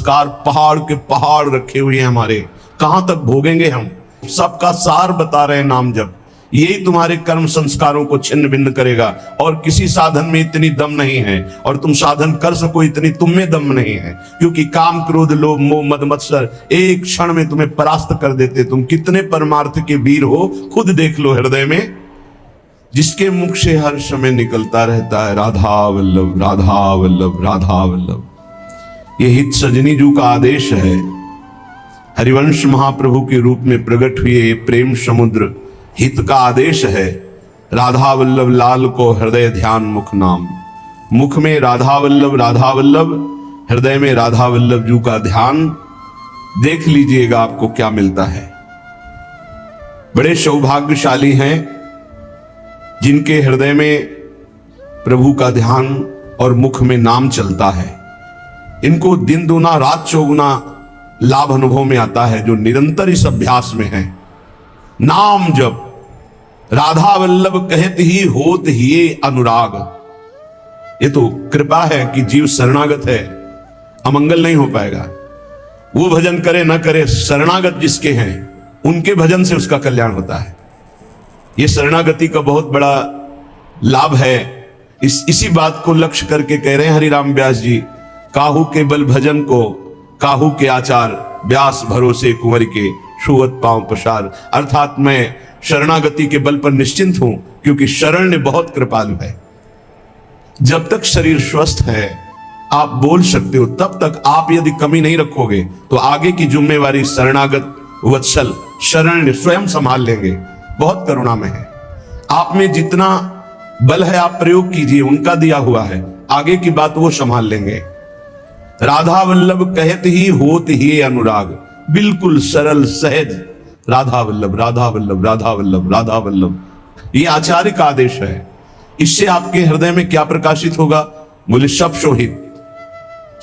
संस्कार पहाड़ के पहाड़ रखे हुए हैं हमारे, कहां तक भोगेंगे हम? सबका सार बता रहे हैं नाम जप। यही तुम्हारे कर्म संस्कारों को छिन्न भिन्न करेगा। और किसी साधन में इतनी दम नहीं है, और तुम साधन कर सको इतनी तुम में दम नहीं है, क्योंकि काम क्रोध लोभ मोह मद मत्सर एक क्षण में तुम्हें परास्त कर देते। तुम कितने परमार्थ के वीर हो, खुद देख लो हृदय में। जिसके मुख से हर समय निकलता रहता है राधा वल्लभ राधा वल्लभ राधा वल्लभ। ये हित सजनी जू का आदेश है। हरिवंश महाप्रभु के रूप में प्रकट हुए प्रेम समुद्र हित का आदेश है। राधा वल्लभ लाल को हृदय ध्यान मुख नाम। मुख में राधा वल्लभ, हृदय में राधा वल्लभ जू का ध्यान। देख लीजिएगा आपको क्या मिलता है। बड़े सौभाग्यशाली हैं जिनके हृदय में प्रभु का ध्यान और मुख में नाम चलता है। इनको दिन दूना रात चौगुना लाभ अनुभव में आता है, जो निरंतर इस अभ्यास में है। नाम जप राधा वल्लभ कहत ही होत ही अनुराग। ये तो कृपा है कि जीव शरणागत है, अमंगल नहीं हो पाएगा। वो भजन करे न करे, शरणागत जिसके हैं उनके भजन से उसका कल्याण होता है। ये शरणागति का बहुत बड़ा लाभ है। इसी बात को लक्ष्य करके कह रहे हैं हरिराम व्यास जी, काहू के बल भजन को काहू के आचार, व्यास भरोसे कुंवर के छुअत पांव पसार। अर्थात मैं शरणागति के बल पर निश्चिंत हूं, क्योंकि शरण बहुत कृपालु है। जब तक शरीर स्वस्थ है आप बोल सकते हो, तब तक आप यदि कमी नहीं रखोगे तो आगे की जिम्मेवारी शरणागत वत्सल शरण स्वयं संभाल लेंगे। बहुत करुणा में है। आप में जितना बल है आप प्रयोग कीजिए, उनका दिया हुआ है, आगे की बात वो संभाल लेंगे। राधा वल्लभ कहत ही होत ही अनुराग, बिल्कुल सरल सहज राधा वल्लभ राधा वल्लभ राधा वल्लभ राधा वल्लभ। ये आचार्य का आदेश है। इससे आपके हृदय में क्या प्रकाशित होगा? बोले सब शोहित,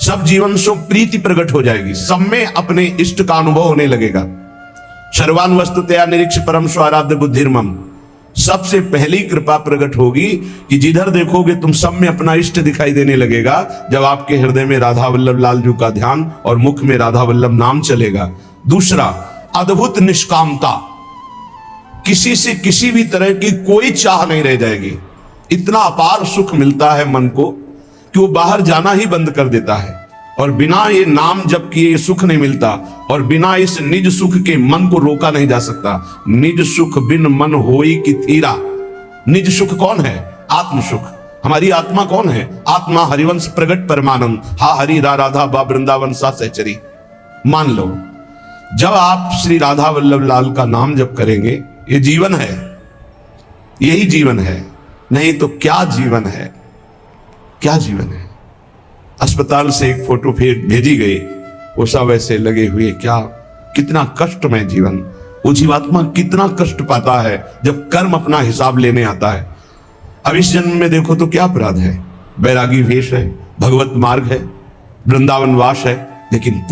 सब जीवन सो प्रीति प्रकट हो जाएगी, सब में अपने इष्ट का अनुभव होने लगेगा। सर्वान वस्तुतया निरीक्ष परम स्वाराध्य बुद्धिर्मम। सबसे पहली कृपा प्रकट होगी कि जिधर देखोगे तुम सब में अपना इष्ट दिखाई देने लगेगा, जब आपके हृदय में राधा वल्लभ लालजू का ध्यान और मुख में राधा वल्लभ नाम चलेगा। दूसरा, अद्भुत निष्कामता, किसी से किसी भी तरह की कोई चाह नहीं रह जाएगी। इतना अपार सुख मिलता है मन को कि वो बाहर जाना ही बंद कर देता है। और बिना ये नाम जप किए ये सुख नहीं मिलता, और बिना इस निज सुख के मन को रोका नहीं जा सकता। निज सुख बिन मन होई की थीरा। निज सुख कौन है? आत्म सुख। हमारी आत्मा कौन है? आत्मा हरिवंश प्रगट परमानंद, हा हरि रा राधा बा वृंदावन सा सहचरी। मान लो जब आप श्री राधा वल्लभ लाल का नाम जप करेंगे, ये जीवन है, यही जीवन है। नहीं तो क्या जीवन है, क्या जीवन है। अस्पताल से एक फोटो फिर भेजी गई, वो सब ऐसे लगे हुए, क्या कितना कष्टमय जीवन। वो जीवात्मा कितना कष्ट पाता है जब कर्म अपना हिसाब लेने आता है। अब इस जन्म में देखो तो क्या अपराध है? बैरागी वेश है, भगवत मार्ग है, वृंदावन वास है, लेकिन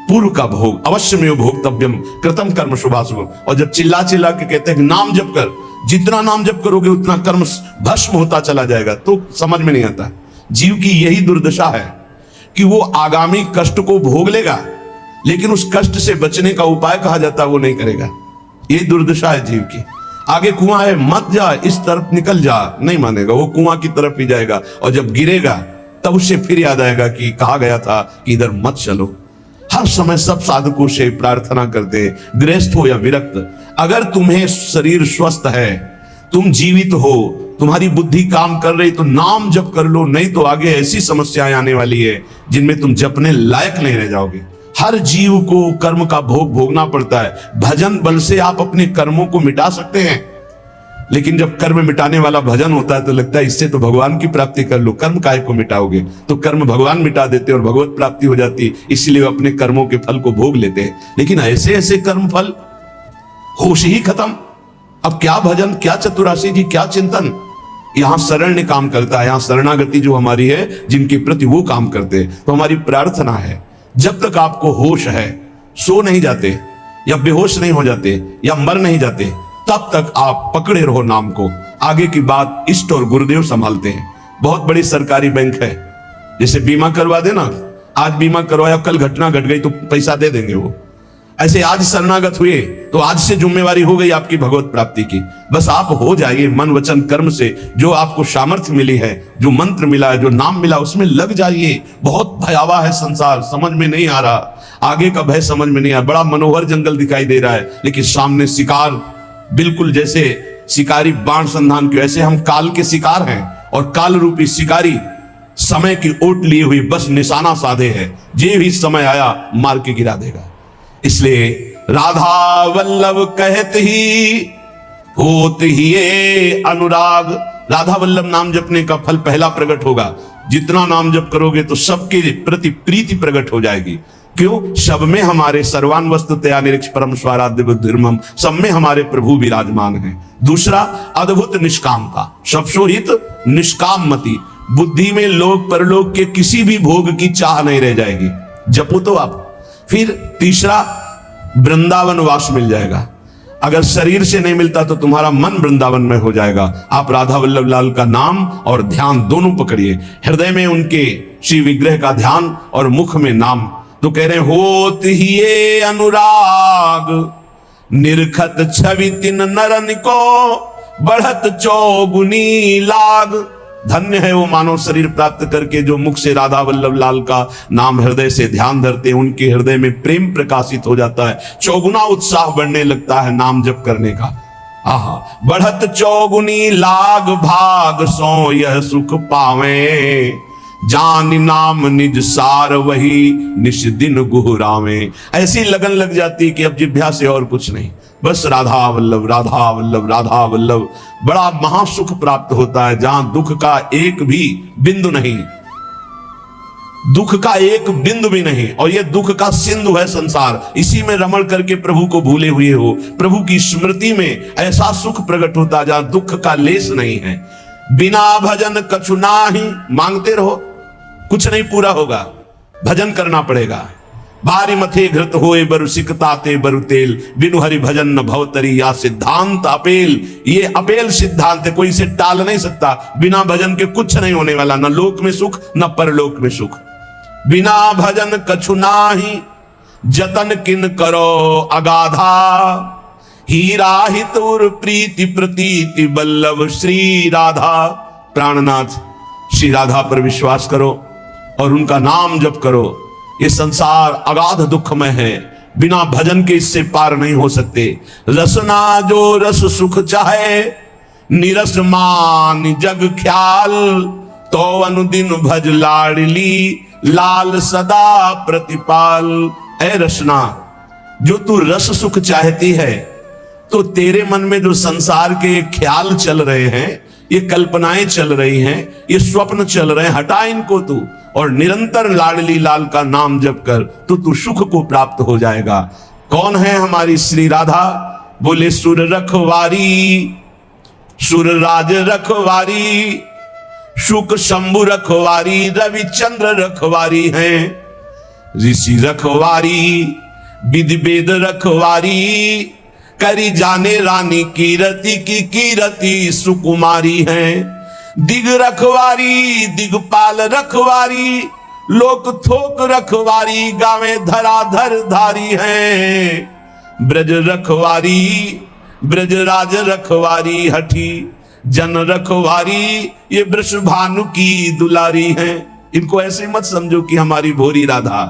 पूर्व का भोग अवश्य में भोक्तव्यम कृतम कर्म शुभाशुभ। और जब चिल्ला चिल्ला के कहते हैं नाम जप कर, जितना नाम जप करोगे उतना कर्म भस्म होता चला जाएगा, तो समझ में नहीं आता। जीव की यही दुर्दशा है कि वो आगामी कष्ट को भोग लेगा, लेकिन उस कष्ट से बचने का उपाय कहा जाता है वो नहीं करेगा। ये दुर्दशा है जीव की। आगे कुआं है, मत जा, इस तरफ निकल जा, नहीं मानेगा, वो कुआं की तरफ ही जाएगा। और जब गिरेगा तब उससे फिर याद आएगा कि कहा गया था कि इधर मत चलो। हर समय सब साधकों से प्रार्थना करते हैं, गृहस्थ हो या विरक्त, अगर तुम्हें शरीर स्वस्थ है, तुम जीवित हो, तुम्हारी बुद्धि काम कर रही, तो नाम जप कर लो। नहीं तो आगे ऐसी समस्याएं आने वाली है जिनमें तुम जपने लायक नहीं रह जाओगे। हर जीव को कर्म का भोग भोगना पड़ता है। भजन बल से आप अपने कर्मों को मिटा सकते हैं, लेकिन जब कर्म मिटाने वाला भजन होता है तो लगता है इससे तो भगवान की प्राप्ति कर लो, कर्म काहे को मिटाओगे। तो कर्म भगवान मिटा देते और भगवत प्राप्ति हो जाती, इसलिए वे अपने कर्मों के फल को भोग लेते हैं। लेकिन ऐसे ऐसे कर्म फल, होश ही खत्म। अब क्या भजन, क्या चतुराशी जी, क्या चिंतन। यहां शरण ने काम करता है, यहां शरणागति जो हमारी है जिनके प्रति वो काम करते हैं। तो हमारी प्रार्थना है जब तक आपको होश है, सो नहीं जाते या बेहोश नहीं हो जाते या मर नहीं जाते, तब तक आप पकड़े रहो नाम को। आगे की बात इष्ट और गुरुदेव संभालते हैं। बहुत बड़ी सरकारी बैंक है, जैसे बीमा करवा देना, आज बीमा करवाया, कल घटना घट गई तो पैसा दे देंगे वो। ऐसे आज शरणागत हुए तो आज से जिम्मेवारी हो गई आपकी भगवत प्राप्ति की। बस आप हो जाइए मन वचन कर्म से, जो आपको सामर्थ्य मिली है, जो मंत्र मिला है, जो नाम मिला, उसमें लग जाइए। बहुत भयावह है संसार, समझ में नहीं आ रहा, आगे का भय समझ में नहीं आ रहा। बड़ा मनोहर जंगल दिखाई दे रहा है, लेकिन सामने शिकार, बिल्कुल जैसे शिकारी बाण संधान के, ऐसे हम काल के शिकार हैं और काल रूपी शिकारी समय की ओट लिए हुई बस निशाना साधे है। जे भी समय आया मार के गिरा देगा। इसलिए राधा वल्लभ कहत ही होत ही ये अनुराग। राधा वल्लभ नाम जपने का फल पहला प्रकट होगा। जितना नाम जप करोगे तो सबके प्रति प्रीति प्रकट हो जाएगी। क्यों? सब में हमारे सर्वान वस्तुतया निरीक्ष परम स्वाराध्य बुद्धिर्मम, सब में हमारे प्रभु विराजमान हैं। दूसरा, अद्भुत निष्कामता, सबसो हित निष्काम मति। बुद्धि में लोक परलोक के किसी भी भोग की चाह नहीं रह जाएगी, जपो तो आप। फिर तीसरा, वृंदावन वास मिल जाएगा। अगर शरीर से नहीं मिलता तो तुम्हारा मन वृंदावन में हो जाएगा। आप राधा वल्लभ लाल का नाम और ध्यान दोनों पकड़िए, हृदय में उनके श्री विग्रह का ध्यान और मुख में नाम। तो कह रहे होत ही ये अनुराग, निरखत छवि तिन नरन को, बढ़त चौगुनी लाग। धन्य है वो मानव शरीर प्राप्त करके जो मुख से राधा वल्लभ लाल का नाम हृदय से ध्यान धरते हैं। उनके हृदय में प्रेम प्रकाशित हो जाता है, चौगुना उत्साह बढ़ने लगता है नाम जप करने का। आहा, बढ़त चौगुनी लाग भाग सो यह सुख पावे, जान नाम निज सार वही निश दिन गुहरावे। ऐसी लगन लग जाती कि अब जिभ्या से और कुछ नहीं, बस राधा वल्लभ राधा वल्लभ राधा वल्लभ। बड़ा महासुख प्राप्त होता है जहां दुख का एक भी बिंदु नहीं, दुख का एक बिंदु भी नहीं। और ये दुख का सिंधु है संसार, इसी में रमण करके प्रभु को भूले हुए हो। प्रभु की स्मृति में ऐसा सुख प्रकट होता है जहां दुख का लेस नहीं है। बिना भजन कछु नाही, मांगते रहो कुछ नहीं पूरा होगा, भजन करना पड़ेगा। बारी मथे घृत होए बरु सिकताते बरु तेल, बिनु हरि भजन न भवतरी या सिद्धांत अपेल। ये अपेल सिद्धांत है, कोई इसे टाल नहीं सकता। बिना भजन के कुछ नहीं होने वाला, न लोक में सुख न परलोक में सुख। बिना भजन कछु नाही, जतन किन करो अगाधा, हीरा हितुर प्रीति प्रतीति बल्लभ श्री राधा। प्राणनाथ श्री राधा पर विश्वास करो और उनका नाम जप करो। ये संसार अगाध दुखमय है, बिना भजन के इससे पार नहीं हो सकते। रसना जो रस सुख चाहे, निरस मान जग ख्याल, तो अनुदिन भज लाडली लाल सदा प्रतिपाल। ऐ रसना, जो तू रस सुख चाहती है तो तेरे मन में जो संसार के ख्याल चल रहे हैं, ये कल्पनाएं चल रही हैं, ये स्वप्न चल रहे हैं, हटा इनको तू और निरंतर लाडली लाल का नाम जप कर, तो तू सुख को प्राप्त हो जाएगा। कौन है हमारी श्री राधा? बोले सुर रखवारी, सुर राज रखवारी, शुक शंभु रखवारी, रविचंद्र रखवारी हैं। ऋषि रखवारी, विधि वेद रखवारी, करी जाने रानी कीरति की कीरति सुकुमारी हैं। दिग रखवारी, दिगपाल रखवारी, लोक थोक रखवारी, गावे धराधर धारी हैं। ब्रज रखवारी, ब्रजराज रखवारी, हठी जन रखवारी, ये वृषभानु की दुलारी हैं। इनको ऐसे मत समझो कि हमारी भोरी राधा।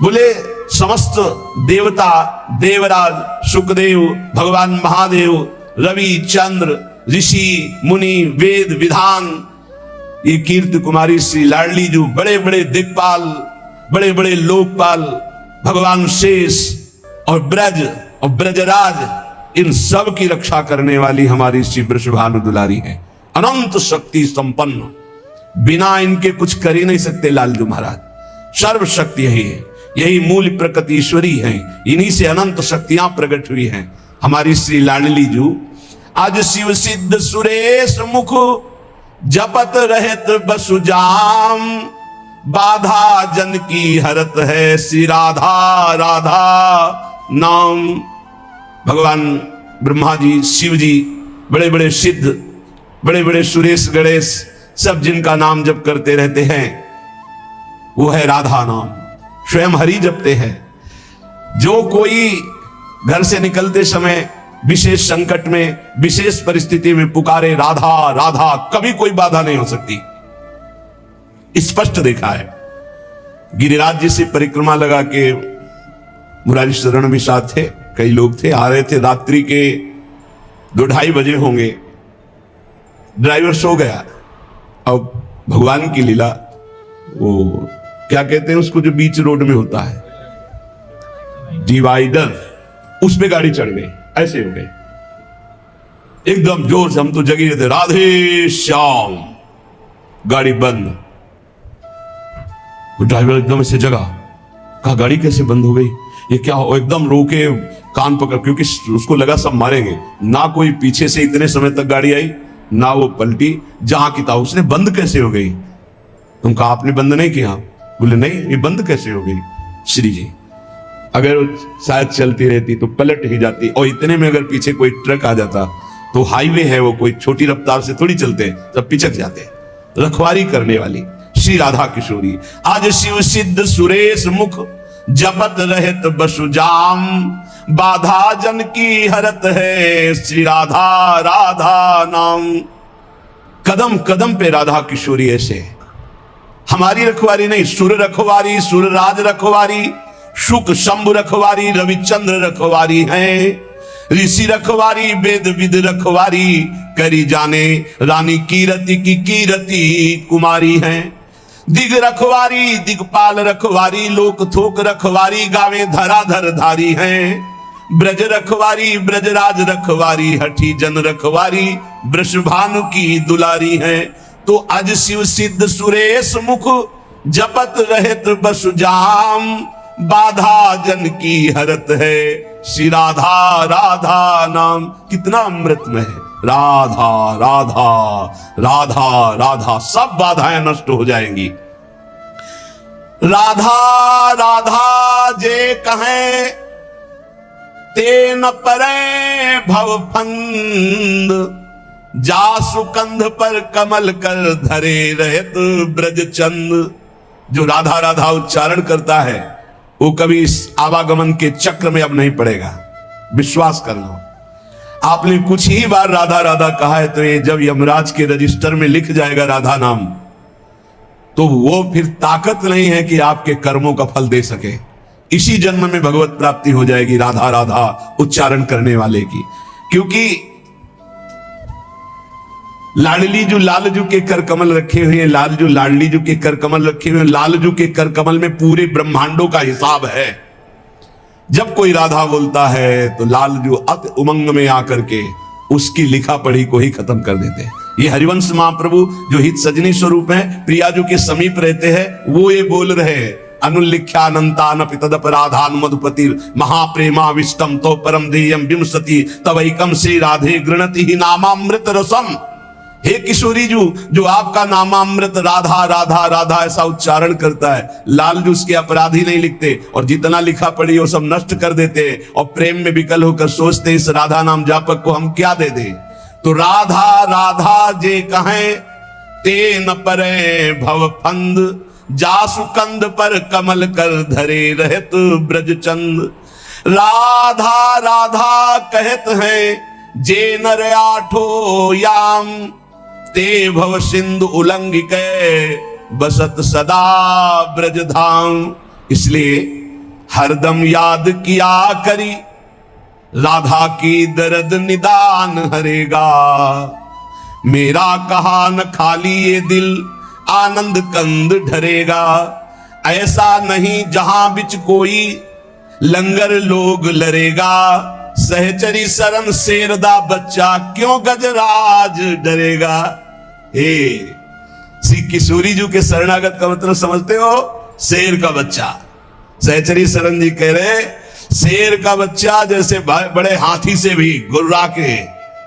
बोले समस्त देवता, देवराज, सुखदेव, भगवान महादेव, रवि चंद्र, ऋषि मुनि, वेद विधान, ये कीर्ति कुमारी श्री लाडली जो बड़े बड़े दिक्पाल, बड़े बड़े लोकपाल, भगवान शेष और ब्रज और ब्रजराज, इन सब की रक्षा करने वाली हमारी श्री वृषभानु दुलारी है। अनंत शक्ति संपन्न, बिना इनके कुछ कर ही नहीं सकते लालजू महाराज। सर्व शक्ति यही है, यही मूल प्रकृति ईश्वरी है, इन्हीं से अनंत शक्तियां प्रकट हुई हैं। हमारी श्री लाडली जू आज शिव सिद्ध सुरेश मुख, जपत रहत बसु जाम, बाधा जन की हरत है श्री राधा राधा नाम। भगवान ब्रह्मा जी, शिव जी, बड़े बड़े सिद्ध, बड़े बड़े सुरेश गणेश, सब जिनका नाम जप करते रहते हैं, वो है राधा नाम। स्वयं हरि जपते हैं। जो कोई घर से निकलते समय विशेष संकट में, विशेष परिस्थिति में पुकारे राधा राधा, कभी कोई बाधा नहीं हो सकती। स्पष्ट देखा है। गिरिराज जी से परिक्रमा लगा के मुरारी शरण भी साथ थे, कई लोग थे, आ रहे थे, रात्रि के 2-2:30 बजे होंगे। ड्राइवर सो गया। अब भगवान की लीला, वो क्या कहते हैं उसको जो बीच रोड में होता है, डिवाइडर, उस पे गाड़ी चढ़ गई। ऐसे हो गए एकदम जोर से। हम तो जगे थे, राधे श्याम, गाड़ी बंद। ड्राइवर एकदम से जगा, कहा गाड़ी कैसे बंद हो गई, ये क्या हो? एकदम रोके, कान पकड़, क्योंकि उसको लगा सब मारेंगे। ना कोई पीछे से इतने समय तक गाड़ी आई, ना वो पलटी, जहां की था उसने बंद कैसे हो गई? तुम कहा आपने बंद नहीं किया? बोले नहीं, ये बंद कैसे हो गई? श्री जी, अगर शायद चलती रहती तो पलट ही जाती, और इतने में अगर पीछे कोई ट्रक आ जाता, तो हाईवे है वो, कोई छोटी रफ्तार से थोड़ी चलते, सब पिचक जाते। रखवारी करने वाली श्री राधा किशोरी। आज शिव सिद्ध सुरेश मुख जपत रहत बसुजाम, बाधा जन की हरत है श्री राधा राधा नाम। कदम कदम पे राधा किशोरी ऐसे। हमारी रखवारी नहीं, सुर रखवारी, सुरराज रखवारी, शुक शंभु रखवारी, रविचंद्र रखवारी हैं। ऋषि रखवारी, वेद विद रखवारी, करी जाने रानी कीरति की कीरति कुमारी हैं। दिग रखवारी, दिगपाल रखवारी, लोक थोक रखवारी, गावे धराधर धारी हैं। ब्रज रखवारी, ब्रजराज रखवारी, हठी जन रखवारी, वृषभानु की दुलारी हैं। तो अज शिव सिद्ध सुरेश मुख जपत रहत बसुजाम, बाधा जन की हरत है श्री राधा राधा नाम। कितना अमृतमय है। राधा राधा राधा राधा, सब बाधाएं नष्ट हो जाएंगी। राधा राधा जे कहें ते न परे भव फंद, जासु कंध पर कमल कर धरे रहत ब्रज चंद। जो राधा राधा उच्चारण करता है वो कभी इस आवागमन के चक्र में अब नहीं पड़ेगा, विश्वास कर लो। आपने कुछ ही बार राधा राधा कहा है तो ये जब यमराज के रजिस्टर में लिख जाएगा राधा नाम, तो वो फिर ताकत नहीं है कि आपके कर्मों का फल दे सके। इसी जन्म में भगवत प्राप्ति हो जाएगी राधा राधा उच्चारण करने वाले की। क्योंकि लाडली जो लालजू के कर कमल रखे हुए हैं, लालजू लाडली जो के कर कमल रखे हुए हैं, लालजू के कर कमल में पूरे ब्रह्मांडों का हिसाब है। जब कोई राधा बोलता है तो लालजू अति उमंग में आकर के उसकी लिखा पढ़ी को ही खत्म कर देते हैं। ये हरिवंश महाप्रभु जो हित सजनी स्वरूप है, प्रियाजू के समीप रहते हैं, वो ये बोल रहे हैं, अनुल्लिख्यानंतान पितदपराधान मधुपति महाप्रेमा विष्टम तो परम देयम विमसति तवैकम से राधे गृणति ही नामामृत रसम। हे किशोरी जो आपका नामामृत राधा राधा राधा ऐसा उच्चारण करता है, लालजू उसके अपराधी नहीं लिखते, और जितना लिखा पढ़ी वो सब नष्ट कर देते हैं, और प्रेम में विकल होकर सोचते इस राधा नाम जापक को हम क्या दे दें। तो राधा राधा जे कहें ते न परे भव फंद, जासु कंद पर कमल कर धरे रहत ब्रज चंद। राधा राधा कहत हैं जे नर आठो याम, ते भव सिंधु उल्लंघिक बसत सदा ब्रज धाम। इसलिए हरदम याद किया करी, राधा की दर्द निदान हरेगा। मेरा कहा न खाली ये दिल आनंद कंद ढरेगा। ऐसा नहीं जहां बिच कोई लंगर लोग लरेगा। सहचरी शरण शेरदा बच्चा क्यों गजराज डरेगा। हे श्री किशोरी जी के शरणागत का मतलब समझते हो? शेर का बच्चा। सहचरी शरण जी कह रहे शेर का बच्चा जैसे बड़े हाथी से भी गुर्रा के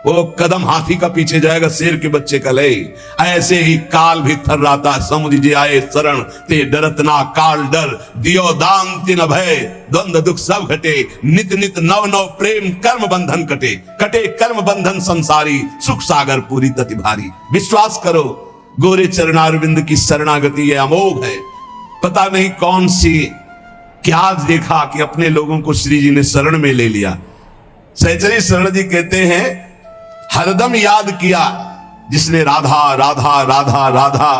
वो कदम हाथी का पीछे जाएगा, शेर के बच्चे का ले। ऐसे ही काल भी थर्राता समुझ जे आए शरण, ते डरत ना काल डर, दियो दान तिन भय, द्वंद दुख सब घटे, नित नित नव नव प्रेम कर्म बंधन कटे। कटे कर्म बंधन संसारी, सुख सागर पूरी तति भारी। विश्वास करो गोरे चरणारविंद की शरणागति ये अमोघ है। पता नहीं कौन सी क्या देखा कि अपने लोगों को श्री जी ने शरण में ले लिया। सहचरी शरण जी कहते हैं हरदम याद किया जिसने राधा राधा राधा राधा,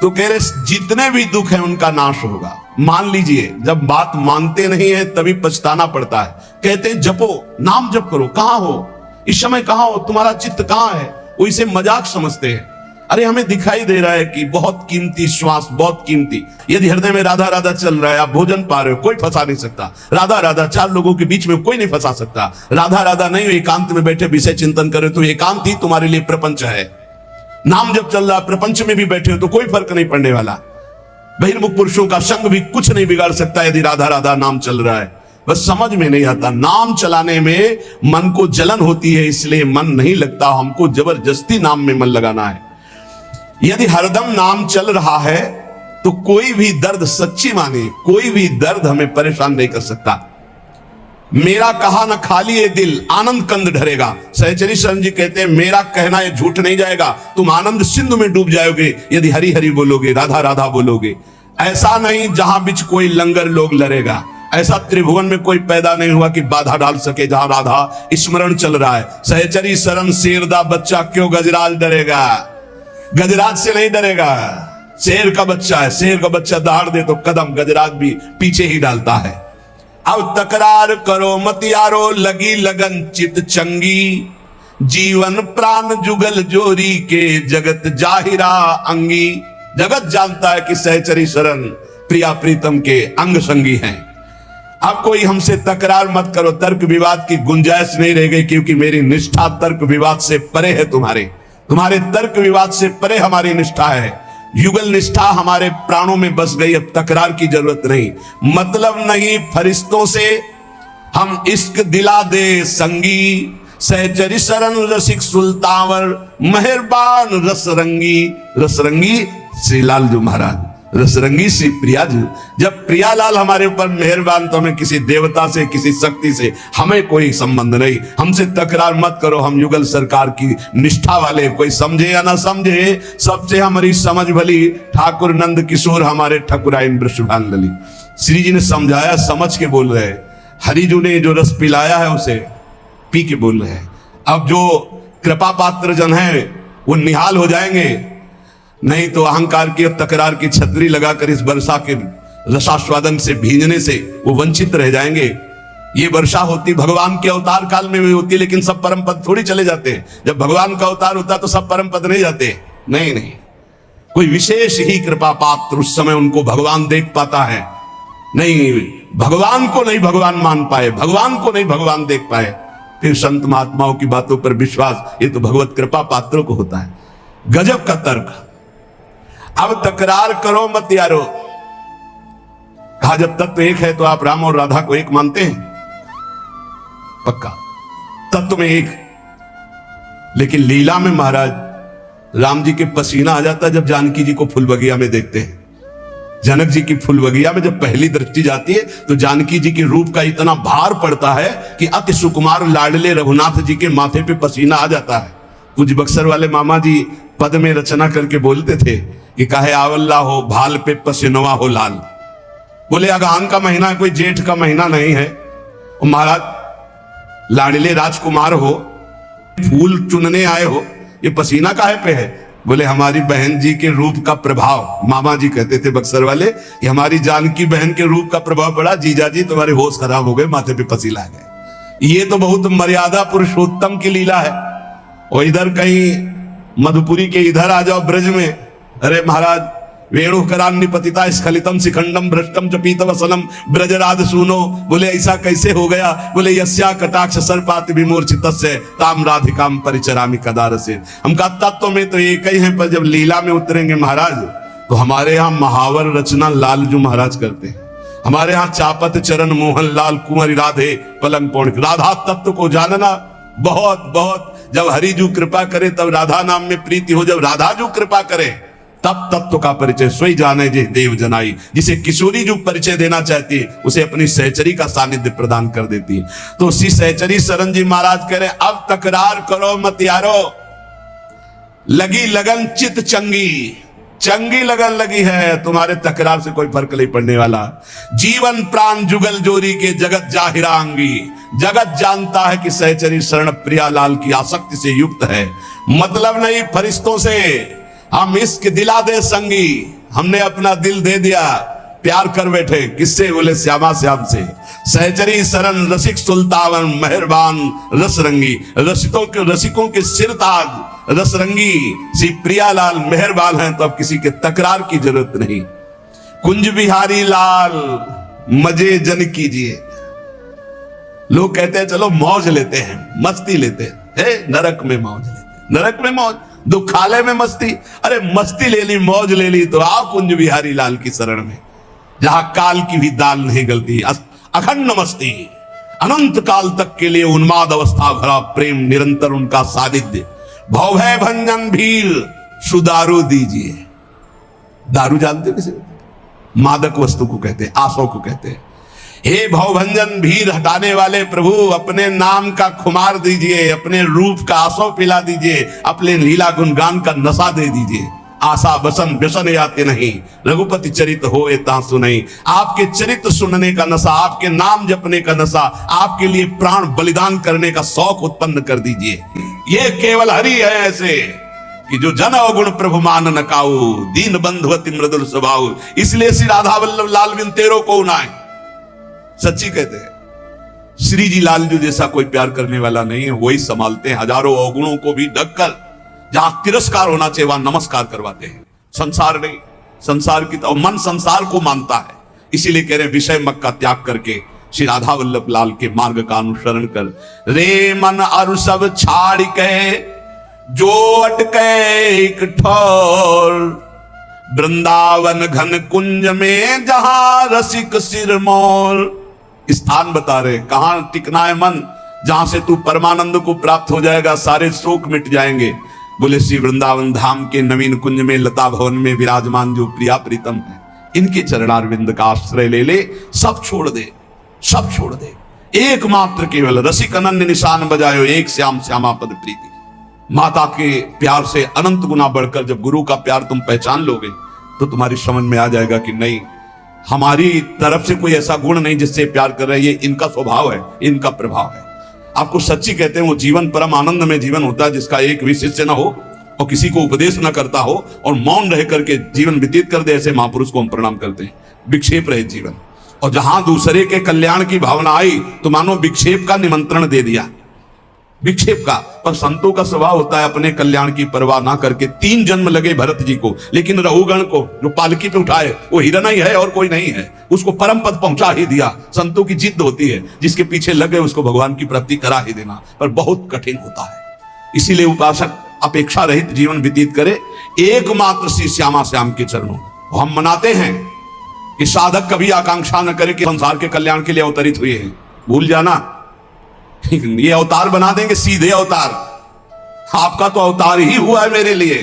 तो कह रहे जितने भी दुख है उनका नाश होगा। मान लीजिए जब बात मानते नहीं है तभी पछताना पड़ता है। कहते हैं जपो, नाम जप करो, कहां हो इस समय, कहां हो, तुम्हारा चित्त कहां है, वो इसे मजाक समझते हैं। अरे हमें दिखाई दे रहा है कि बहुत कीमती श्वास, बहुत कीमती, यदि हृदय में राधा राधा चल रहा है, आप भोजन पा रहे हो, कोई फंसा नहीं सकता। राधा राधा चार लोगों के बीच में कोई नहीं फंसा सकता। राधा राधा नहीं, एकांत में बैठे विषय चिंतन करे तो एकांत ही तुम्हारे लिए प्रपंच है। नाम जब चल रहा है, प्रपंच में भी बैठे हो तो कोई फर्क नहीं पड़ने वाला। बहिर्मुख पुरुषों का संग भी कुछ नहीं बिगाड़ सकता यदि राधा राधा नाम चल रहा है। बस समझ में नहीं आता, नाम चलाने में मन को जलन होती है, इसलिए मन नहीं लगता। हमको जबरदस्ती नाम में मन लगाना है। यदि हरदम नाम चल रहा है तो कोई भी दर्द, सच्ची माने कोई भी दर्द हमें परेशान नहीं कर सकता। मेरा कहा न खाली ये दिल आनंद कंद ढरेगा। सहचरी शरण जी कहते हैं मेरा कहना ये झूठ नहीं जाएगा, तुम आनंद सिंधु में डूब जाओगे यदि हरि हरि बोलोगे, राधा राधा बोलोगे। ऐसा नहीं जहां बीच कोई लंगर लोग लड़ेगा, ऐसा त्रिभुवन में कोई पैदा नहीं हुआ कि बाधा डाल सके जहां राधा स्मरण चल रहा है। सहचरी शरण शेरदा बच्चा क्यों गजराज डरेगा, गजराज से नहीं डरेगा। शेर का बच्चा है, शेर का बच्चा दहाड़ दे तो कदम गजराज भी पीछे ही डालता है। अब तकरार करो मत यारो, लगी लगन चित चंगी, जीवन प्राण जुगल जोरी के जगत जाहिरा अंगी। जगत जानता है कि सहचरी शरण प्रिया प्रीतम के अंग संगी हैं। अब कोई हमसे तकरार मत करो, तर्क विवाद की गुंजाइश नहीं रह गई, क्योंकि मेरी निष्ठा तर्क विवाद से परे है। तुम्हारे तर्क विवाद से परे हमारी निष्ठा है। युगल निष्ठा हमारे प्राणों में बस गई, अब तकरार की जरूरत नहीं। मतलब नहीं फरिश्तों से हम इश्क दिला दे संगी, सहचरी शरण रसिक सुल्तावर मेहरबान रसरंगी। रसरंगी श्री लाल जी महाराज, रसरंगी श्री प्रिया जी। जब प्रियालाल हमारे ऊपर मेहरबान तो हमें किसी देवता से, किसी शक्ति से हमें कोई संबंध नहीं। हमसे तकरार मत करो, हम युगल सरकार की निष्ठा वाले, कोई समझे या ना समझे सबसे हमारी समझ भली। ठाकुर नंद किशोर हमारे ठकुराइन वृषभांगली, श्री जी ने समझाया, समझ के बोल रहे। हरिजू ने जो रस पिलाया है उसे पी के बोल रहे हैं। अब जो कृपा पात्र जन है वो निहाल हो जाएंगे, नहीं तो अहंकार की और तकरार की छतरी लगाकर इस वर्षा के रसास्वादन से भींजने से वो वंचित रह जाएंगे। ये वर्षा होती भगवान के अवतार काल में भी होती, लेकिन सब परम पद थोड़ी चले जाते हैं। जब भगवान का अवतार होता तो सब परम पद नहीं जाते, नहीं, कोई विशेष ही कृपा पात्र उस समय उनको भगवान देख पाता है। नहीं, भगवान को नहीं भगवान मान पाए, भगवान को नहीं भगवान देख पाए, फिर संत महात्माओं की बातों पर विश्वास, ये तो भगवत कृपा पात्रों को होता है। गजब का तर्क। अब तकरार करो मत यारो, कहा जब तत्व एक है तो आप राम और राधा को एक मानते हैं, पक्का तत्व में एक। लेकिन लीला में महाराज राम जी के पसीना आ जाता है जब जानकी जी को फूल बगिया में देखते हैं। जनक जी की फूल बगिया में जब पहली दृष्टि जाती है तो जानकी जी के रूप का इतना भार पड़ता है कि अति सुकुमार लाडले रघुनाथ जी के माथे पे पसीना आ जाता है। कुछ बक्सर वाले मामा जी पद में रचना करके बोलते थे कि काहे आवल्ला हो भाल पे पसीनवा हो लाल। बोले अगहन का महीना कोई जेठ का महीना नहीं है। और महाराज लाडले राजकुमार हो, फूल चुनने आए हो, ये पसीना काहे पे है? बोले हमारी बहन जी के रूप का प्रभाव। मामा जी कहते थे बक्सर वाले कि हमारी जानकी बहन के रूप का प्रभाव पड़ा, जीजा जी तुम्हारे होश खराब हो गए, माथे पे पसीना आ गए। ये तो बहुत मर्यादा पुरुषोत्तम की लीला है। और इधर कहीं मधुपुरी के इधर आ जाओ ब्रज में, अरे महाराज वेणु करान्निपतिता स्खलितम शिखंडम भ्रष्टम च पीतवसनम ब्रजराज सुनो। बोले ऐसा कैसे हो गया? बोले यस्या कटाक्ष सर्पाति विमूर्छितस्य ताम राधिकाम परिचरामि कदार से। हम का तत्व में तो एक ही है, पर जब लीला में उतरेंगे महाराज तो हमारे यहाँ महावर रचना लालजू महाराज करते हैं। हमारे यहाँ चापत चरण मोहन लाल कुंवरी राधे पलंग पौड़। राधा तत्व को जानना बहुत बहुत, जब हरिजू कृपा करे तब राधा नाम में प्रीति हो, जब राधा जू कृपा करे तब तत्व का परिचय स्वयं जाने जे देव जनाई। जिसे किशोरी जो परिचय देना चाहती है उसे अपनी सहचरी का सानिध्य प्रदान कर देती है। तो श्री सहचरी शरण जी महाराज कह रहे अब तकरार करो मत यारो, लगी लगन चित चंगी। चंगी लगन लगी है, तुम्हारे तकरार से कोई फर्क नहीं पड़ने वाला। जीवन प्राण जुगल जोरी के जगत जाहिरांगी, जगत जानता है कि सहचरी शरण प्रियालाल की आसक्ति से युक्त है। मतलब नहीं फरिश्तों से, हम इश्क दिला दे संगी, हमने अपना दिल दे दिया, प्यार कर बैठे। किससे? बोले श्यामा श्याम से। सहचरी शरण रसिक सुल्तान मेहरबान रसरंगी, रसिकों के सिरताज रसरंगी श्री प्रियालाल मेहरबान हैं, तो अब किसी के तकरार की जरूरत नहीं। कुंज बिहारी लाल मजे जन कीजिए। लोग कहते हैं चलो मौज लेते हैं, मस्ती लेते हैं। नरक में मौज लेते, नरक में मौज, दुखालय में मस्ती। अरे मस्ती ले ली, मौज ले ली तो आओ कुंज बिहारी लाल की शरण में, जहां काल की भी दाल नहीं गलती। अखंड मस्ती, अनंत काल तक के लिए उन्माद अवस्था भरा प्रेम, निरंतर उनका सानिध्य। भवभय भंजन भीर सुदारू दीजिए। दारू जानते हो किसे? मादक वस्तु को कहते हैं, आसों को कहते हैं। हे भवभंजन भीर हटाने वाले प्रभु, अपने नाम का खुमार दीजिए, अपने रूप का आसों पिला दीजिए, अपने लीला गुणगान का नशा दे दीजिए। आशा बसन व्यसन आते नहीं, रघुपति चरित होए ता सुनई। आपके चरित्र सुनने का नशा, आपके नाम जपने का नशा, आपके लिए प्राण बलिदान करने का शौक उत्पन्न कर दीजिए। ये केवल हरि है ऐसे कि जो जन अवगुण प्रभु मान न काऊ, दीन बंधुवति मृदुल स्वभाव। इसलिए श्री राधा वल्लभ लाल बिन तेरो को उनाए। सच्ची कहते हैं श्री जी लाल जो जैसा कोई प्यार करने वाला नहीं है, वही संभालते हैं हजारों अवगुणों को भी ढककर। जहां तिरस्कार होना चाहिए वहां नमस्कार करवाते हैं। संसार नहीं, संसार की तो मन संसार को मानता है, इसीलिए कह रहे विषय मत का त्याग करके श्री राधा वल्लभ लाल के मार्ग का अनुसरण कर। रे मन अरु सब छाड़ के जो अटके एक ठोर, वृंदावन घन कुंज में जहां रसिक सिरमौर। स्थान बता रहे कहां टिकना है मन, जहां से तू परमानंद को प्राप्त हो जाएगा, सारे शोक मिट जाएंगे। बोले श्री वृंदावन धाम के नवीन कुंज में लता भवन में विराजमान जो प्रिया प्रीतम है, इनके चरणारविंद का आश्रय ले ले, सब छोड़ दे, सब छोड़ दे। एकमात्र केवल रसिक अनन्य निशान बजायो, एक श्याम श्यामा पद प्रीति। माता के प्यार से अनंत गुना बढ़कर जब गुरु का प्यार तुम पहचान लोगे तो तुम्हारी समझ में आ जाएगा कि नहीं, हमारी तरफ से कोई ऐसा गुण नहीं जिससे प्यार कर रहे हैं, ये इनका स्वभाव है, इनका प्रभाव है। आपको सच्ची कहते हैं वो जीवन परम आनंद में जीवन होता है जिसका एक भी शिष्य न हो और किसी को उपदेश न करता हो और मौन रह करके जीवन व्यतीत कर दे। ऐसे महापुरुष को हम प्रणाम करते हैं। विक्षेप रहित जीवन। और जहां दूसरे के कल्याण की भावना आई तो मानो विक्षेप का निमंत्रण दे दिया, विक्षेप का। पर संतों का स्वभाव होता है अपने कल्याण की परवाह ना करके। 3 जन्म लगे भरत जी को, लेकिन रघुगण को जो पालकी पे उठाए वो हिरण ही है और कोई नहीं है, उसको परम पद पहुंचा ही दिया। संतों की जिद होती है, जिसके पीछे लगे उसको भगवान की प्राप्ति करा ही देना, पर बहुत कठिन होता है। इसीलिए उपासक अपेक्षा रहित जीवन व्यतीत करे एकमात्र श्री श्यामा श्याम के चरणों। हम मनाते हैं कि साधक कभी आकांक्षा न करे कि संसार के कल्याण के लिए अवतरित हुए हैं। भूल जाना, ये अवतार बना देंगे, सीधे अवतार। आपका तो अवतार ही हुआ है मेरे लिए।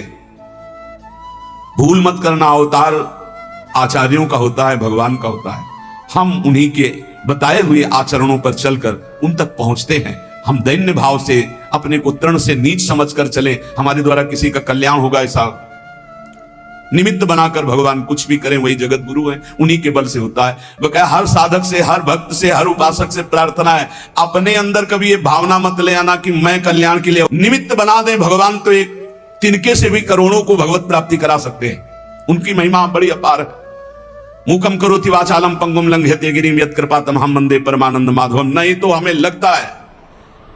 भूल मत करना, अवतार आचार्यों का होता है, भगवान का होता है। हम उन्हीं के बताए हुए आचरणों पर चलकर उन तक पहुंचते हैं। हम दैन्य भाव से अपने को तृण से नीच समझकर चले, हमारे द्वारा किसी का कल्याण होगा ऐसा निमित्त बनाकर भगवान कुछ भी करें, वही जगत गुरु है, उन्हीं के बल से होता है। वो कहे हर साधक से, हर भक्त से, हर उपासक से प्रार्थना है, अपने अंदर कभी ये भावना मत ले आना कि मैं कल्याण के लिए निमित्त बना दें। भगवान तो एक तिनके से भी करोड़ों को भगवत प्राप्ति करा सकते हैं, उनकी महिमा बड़ी अपार है। मूकम करोति वाचालम पंगुम लंघयते गिरिम यत् कृपातमहं वंदे परमानंद माधवम। नहीं तो हमें लगता है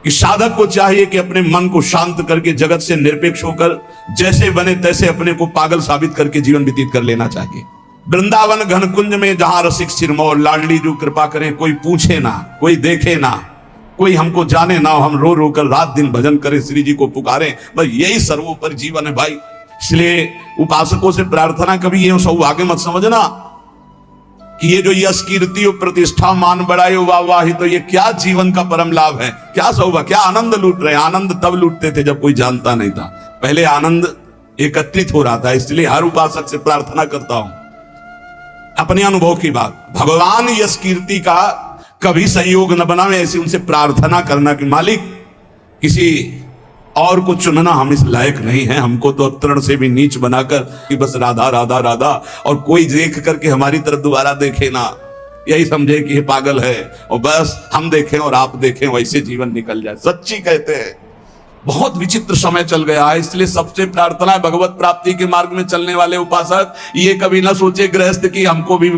कि साधक को चाहिए कि अपने मन को शांत करके जगत से निरपेक्ष होकर जैसे बने तैसे अपने को पागल साबित करके जीवन व्यतीत कर लेना चाहिए। वृंदावन घन कुंज में जहां रसिक सिरमौर, लाडली जो कृपा करें, कोई पूछे ना, कोई देखे ना, कोई हमको जाने ना, हम रो रो कर रात दिन भजन करें, श्री जी को पुकारें, बस यही सर्वोपरि जीवन है भाई। इसलिए उपासकों से प्रार्थना कभी ये सौभाग्य मत समझना कि ये जो यश कीर्ति और प्रतिष्ठा मान बढ़ाई वाह, तो ये क्या जीवन का परम लाभ है, क्या सौभाग्य, क्या आनंद लूट रहे हैं। आनंद तब लूटते थे जब कोई जानता नहीं था, पहले आनंद एकत्रित हो रहा था। इसलिए हर उपासक से प्रार्थना करता हूं, अपने अनुभव की बात, भगवान यश कीर्ति का कभी संयोग न बनावे, ऐसी उनसे प्रार्थना करना कि मालिक किसी और कुछ चुनना हम इस लायक नहीं है। हमको तो तृण से भी नीच बनाकर कि बस राधा राधा राधा, और कोई देख करके हमारी तरफ दोबारा देखे ना, यही समझे कि ये पागल है, और बस हम देखें और आप देखें, वैसे जीवन निकल जाए। सच्ची कहते हैं बहुत विचित्र समय चल गया है। इसलिए सबसे प्रार्थना है भगवत प्राप्ति के मार्ग में चलने वाले उपासक ये कभी ना सोचे गृहस्थ कि हमको भी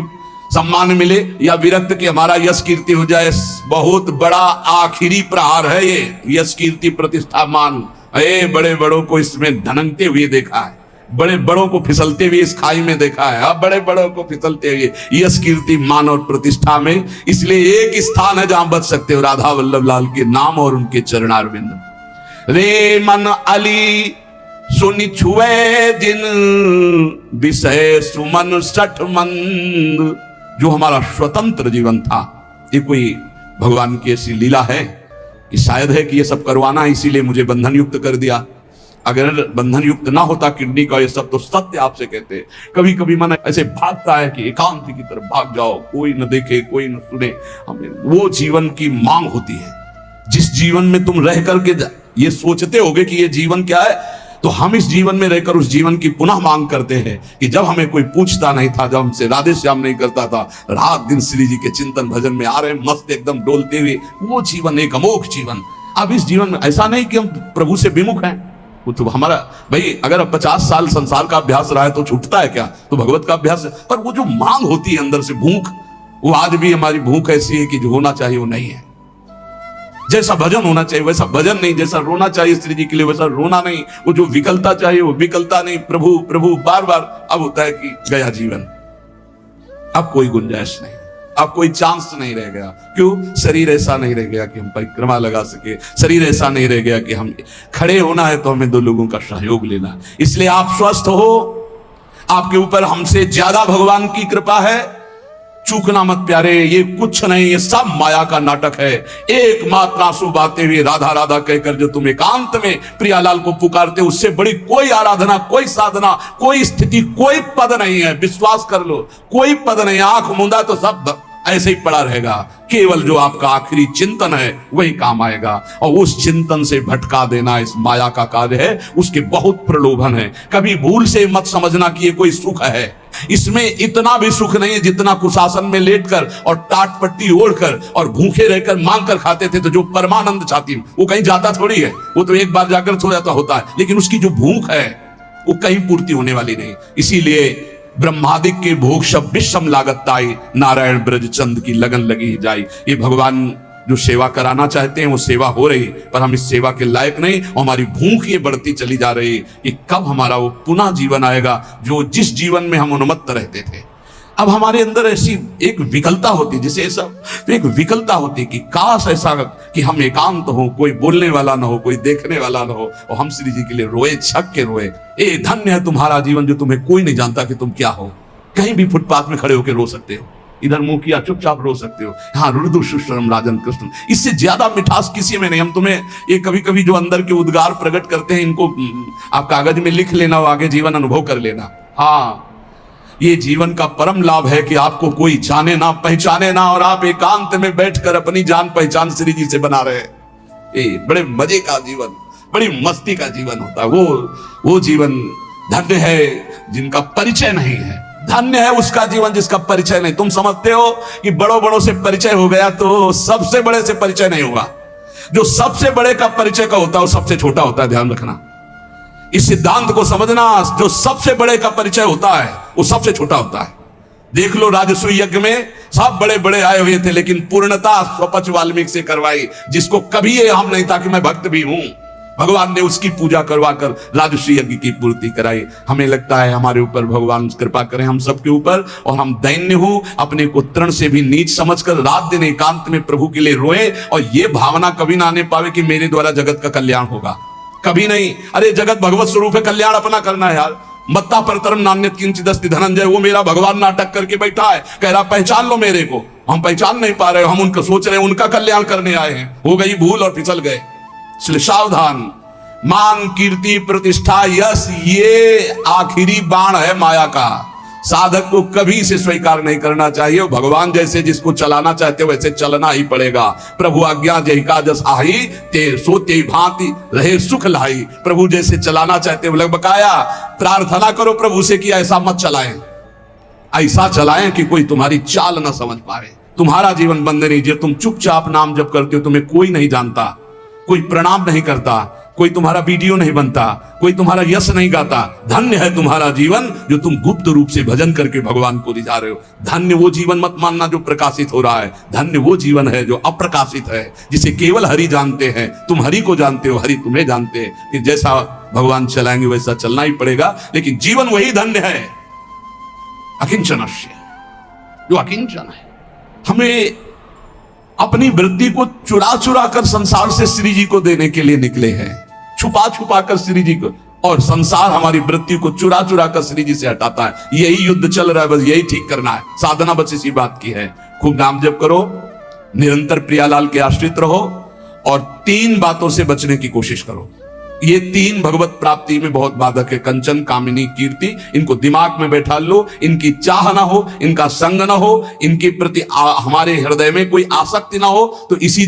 सम्मान मिले, या विरक्त कि हमारा यश कीर्ति हो जाए। बहुत बड़ा आखिरी प्रहार है ये यश कीर्ति प्रतिष्ठा मान। बड़े बड़ों को इसमें धनकते हुए देखा है, बड़े बड़ों को फिसलते हुए इस खाई में देखा है। अब बड़े बड़ों को फिसलते हुए यश कीर्ति मान और प्रतिष्ठा में। इसलिए एक स्थान है जहां बच सकते हो, राधा वल्लभ लाल के नाम और उनके चरणारविंद। रे मन अली सुनि छुए जिन विषय सुमन सठ मंद। जो हमारा स्वतंत्र जीवन था, ये कोई भगवान की ऐसी लीला है कि शायद है कि ये सब करवाना है, इसीलिए मुझे बंधन युक्त कर दिया। अगर बंधन युक्त ना होता किडनी का ये सब, तो सत्य आपसे कहते हैं कभी कभी मन ऐसे भागता है कि एकांत की तरफ भाग जाओ, कोई न देखे कोई न सुने। हमें वो जीवन की मांग होती है जिस जीवन में तुम रह करके ये सोचते होगे कि ये जीवन क्या है, तो हम इस जीवन में रहकर उस जीवन की पुनः मांग करते हैं कि जब हमें कोई पूछता नहीं था, जब हमसे राधे श्याम नहीं करता था, रात दिन श्री जी के चिंतन भजन में आ रहे मस्त एकदम डोलते हुए, वो जीवन एक अमोघ जीवन। अब इस जीवन में ऐसा नहीं कि हम प्रभु से विमुख हैं, वो तो हमारा भाई अगर 50 साल संसार का अभ्यास रहा है तो छूटता है क्या, तो भगवत का अभ्यास है। पर वो जो मांग होती है अंदर से भूख, वो आज भी हमारी भूख ऐसी है कि जो होना चाहिए वो नहीं है। जैसा भजन होना चाहिए वैसा भजन नहीं, जैसा रोना चाहिए श्री जी के लिए वैसा रोना नहीं, वो जो विकलता चाहिए वो विकलता नहीं। प्रभु प्रभु बार बार अब होता है कि गया जीवन, अब कोई गुंजाइश नहीं, अब कोई चांस नहीं रह गया। क्यों? शरीर ऐसा नहीं रह गया कि हम परिक्रमा लगा सके, शरीर ऐसा नहीं रह गया कि हम खड़े होना है तो हमें 2 लोगों का सहयोग लेना। इसलिए आप स्वस्थ हो, आपके ऊपर हमसे ज्यादा भगवान की कृपा है। चूकना मत प्यारे, ये कुछ नहीं, ये सब माया का नाटक है। एकमात्र आंसू बहाते हुए राधा राधा कहकर जो तुम एकांत में प्रियालाल को पुकारते, उससे बड़ी कोई आराधना, कोई साधना, कोई स्थिति, कोई पद नहीं है। विश्वास कर लो, कोई पद नहीं। आंख मूंदा तो सब ऐसे ही पड़ा रहेगा। केवल जो आपका आखिरी चिंतन है वही काम आएगा, और उस चिंतन से भटका देना इस माया का कार्य है। उसके बहुत प्रलोभन है। कभी भूल से मत समझना कि ये कोई सुख है। इसमें इतना भी सुख नहीं है जितना कुशासन में लेटकर और टाट पट्टी ओढ़कर और भूखे रहकर मांग कर खाते थे। तो जो परमानंद छाती वो कहीं जाता थोड़ी है, वो तो एक बार जाकर सो जाता होता है, लेकिन उसकी जो भूख है वो कहीं पूर्ति होने वाली नहीं। इसीलिए ब्रह्मादिक के भोग सब विषम लागत आई, नारायण ब्रज चंद की लगन लगी जाई। ये भगवान जो सेवा कराना चाहते हैं वो सेवा हो रही, पर हम इस सेवा के लायक नहीं, और हमारी भूख ये बढ़ती चली जा रही कि कब हमारा वो पुनः जीवन आएगा जो जिस जीवन में हम उन्मत्त रहते थे। अब हमारे अंदर ऐसी एक विकलता होती, जैसे सब तो एक विकलता होती कि काश ऐसा कि हम एकांत हो, कोई बोलने वाला ना हो, कोई देखने वाला ना हो, और हम श्री जी के लिए रोए, छक के रोए। ए धन्य है तुम्हारा जीवन जो तुम्हें कोई नहीं जानता कि तुम क्या हो। कहीं भी फुटपाथ में खड़े होकर रो सकते हो, इधर मुंह किया चुपचाप रो सकते हो। हाँ, रुदु सुश्रम राजन कृष्ण, इससे ज्यादा मिठास किसी में नहीं। हम तुम्हें ये कभी कभी जो अंदर के उद्गार प्रकट करते हैं, इनको आप कागज में लिख लेना, आगे जीवन अनुभव कर लेना। हाँ, ये जीवन का परम लाभ है कि आपको कोई जाने ना, पहचाने ना, और आप एकांत में बैठकर अपनी जान पहचान श्री जी से बना रहे। ये बड़े मजे का जीवन, बड़ी मस्ती का जीवन होता है। वो जीवन धन्य है जिनका परिचय नहीं है। धन्य है उसका जीवन जिसका परिचय नहीं। तुम समझते हो कि बड़ों बड़ों से परिचय हो गया तो सबसे बड़े से परिचय नहीं होगा। जो सबसे बड़े का परिचय का होता है वो सबसे छोटा होता है। ध्यान रखना, इस सिद्धांत को समझना। जो सबसे बड़े का परिचय होता है वो सबसे छोटा होता है। देख लो, राजसूय यज्ञ में सब बड़े बड़े आए हुए थे, लेकिन पूर्णता स्वपच वाल्मीकि से करवाई, जिसको कभी ये हम नहीं था कि मैं भक्त भी हूं। भगवान ने उसकी पूजा करवाकर राजसूय यज्ञ की पूर्ति कराई। हमें लगता है हमारे ऊपर भगवान कृपा करें, हम सबके ऊपर, और हम दैन्य हो, अपने को तृण से भी नीच समझकर रात दिन एकांत में प्रभु के लिए रोए, और ये भावना कभी ना आने पावे कि मेरे द्वारा जगत का कल्याण होगा। कभी नहीं। अरे जगत भगवत स्वरूप है, कल्याण अपना करना है यार। मत्ता परतरम नान्यत किंचिदस्ति धनंजय, वो मेरा भगवान नाटक करके बैठा है, कह रहा पहचान लो मेरे को। हम पहचान नहीं पा रहे, हम उनको सोच रहे हैं उनका कल्याण करने आए हैं। हो गई भूल और फिसल गए। इसलिए सावधान। मान, कीर्ति, प्रतिष्ठा, यश, ये आखिरी बाण है माया का। साधक को कभी इसे स्वीकार नहीं करना चाहिए। भगवान जैसे जिसको चलाना चाहते हो वैसे चलना ही पड़ेगा। प्रभु आज्ञा जय का जस आही ते सोते भांति रहे सुख लाई। प्रभु जैसे चलाना चाहते हो लग बकाया प्रार्थना करो प्रभु से कि ऐसा मत चलाएं, ऐसा चलाएं कि कोई तुम्हारी चाल ना समझ पाए। तुम्हारा जीवन बंदनी जो तुम चुपचाप नाम जप करते हो, तुम्हें कोई नहीं जानता, कोई प्रणाम नहीं करता, कोई तुम्हारा वीडियो नहीं बनता, कोई तुम्हारा यश नहीं गाता। धन्य है तुम्हारा जीवन जो तुम गुप्त रूप से भजन करके भगवान को रिझा रहे हो। धन्य वो जीवन मत मानना जो प्रकाशित हो रहा है, धन्य वो जीवन है जो अप्रकाशित है, जिसे केवल हरि जानते हैं। तुम हरि को जानते हो, हरि तुम्हें जानते हैं कि जैसा भगवान चलाएंगे वैसा चलना ही पड़ेगा। लेकिन जीवन वही धन्य है अकिंचनस्य, जो अकिंचन है। हमें अपनी वृत्ति को चुरा चुरा कर संसार से श्री जी को देने के लिए निकले हैं, छुपा छुपा कर श्री जी को, और संसार हमारी वृत्ति को चुरा चुरा कर श्री जी से हटाता है। यही युद्ध चल रहा है, बस यही ठीक करना है। साधना बस इसी बात की है। खूब नाम जप करो, निरंतर प्रियालाल के आश्रित रहो, और 3 बातों से बचने की कोशिश करो। ये 3 भगवत प्राप्ति में बहुत बाधक है। कंचन, कामिनी, कीर्ति। इनको दिमाग में बैठा लो। इनकी चाह ना हो, इनका संग ना हो, इनके प्रति हमारे हृदय में कोई आसक्ति ना हो, तो इसी